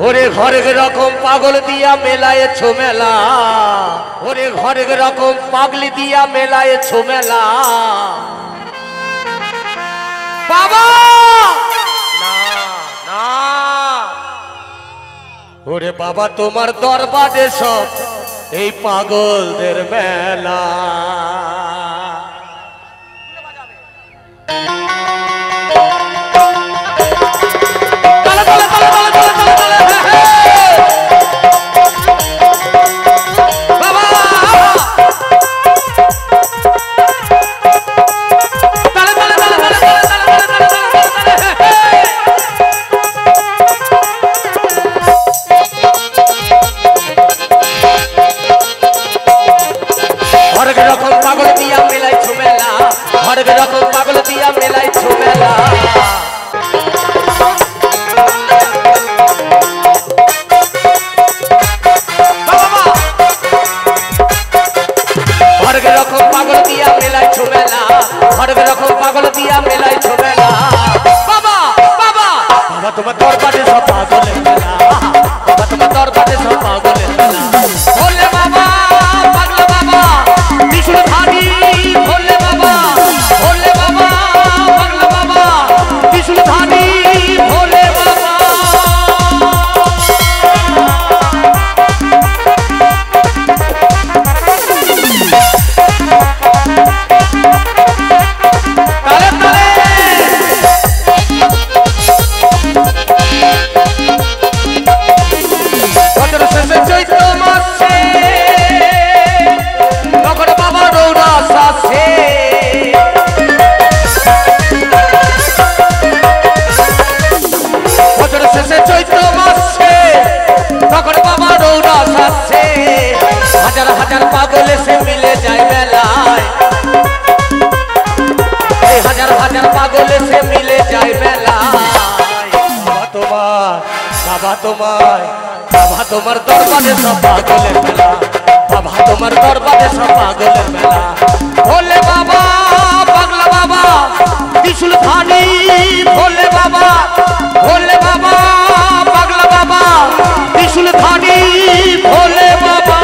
ওরে ঘরের রকম পাগল দিয়া মেলায়েছো মেলা, ওরে ঘরের রকম পাগলি দিয়া মেলায়েছো মেলা। বাবা না না, ওরে বাবা তোমার দরবারে সব এই পাগলদের মেলা। बाबा तुम्हार दरबारे सब पागलेर मेला, बाबा तुम्हार दरबारे सब पागलेर मेला। भोले बाबा पागला बाबा त्रिशूल धारी, भोले बाबा पागला बाबा त्रिशूल धारी, भोले बाबा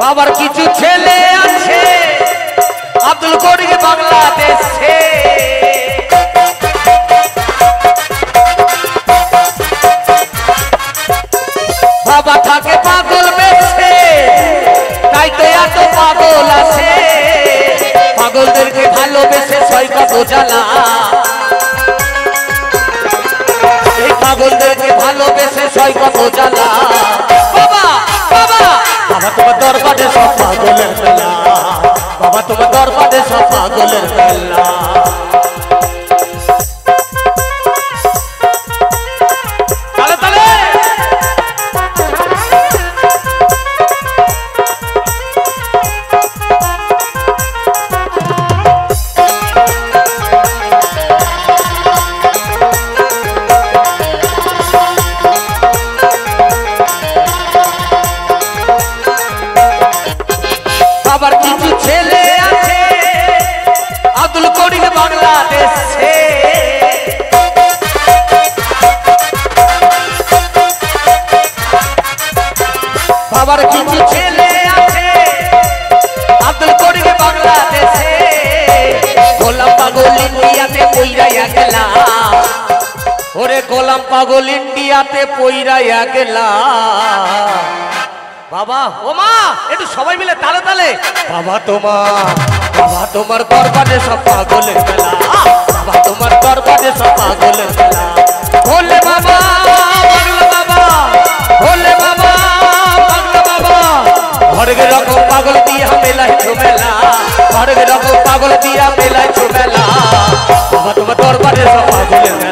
बाबार किछु छेले आछे आब्दुल करीम बांग्लादेशे, बाबा थाके पागल बेशे ताई तो एत पागल आछे, पागलदेरके भालोबेशे सय कत জ্বালা, এই পাগলদেরকে ভালোবেসে সয় কত জ্বালা। বাবা বাবা बाबा तुम्हार दरबारे सब पागलेर मेला, बाबा तुम्हार दरबारे सब पागलेर मेला। बाबार किछु छेले आछे आब्दुल करीम बांग्लादेशे, बाबार किछु छेले आछे आब्दुल करीम बांग्लादेशे, गोलाम पागल इंडियाते पइराया गेला, ओरे गोलाम पागल इंडियाते पइराया गेला। बाबा ओ मा একটু সবাই মিলে তালে তালে। বাবা তোমার দরবারে সব পাগলের মেলা, বাবা তোমার দরবারে সব পাগলের মেলা। ভোলে বাবা পাগলা বাবা, ভোলে বাবা পাগলা বাবা, ঘরের রকম পাগল দিয়া মেলাইছো মেলা, ঘরের রকম পাগল দিয়া মেলাইছো মেলা। বাবা তোমার দরবারে সব পাগলের মেলা।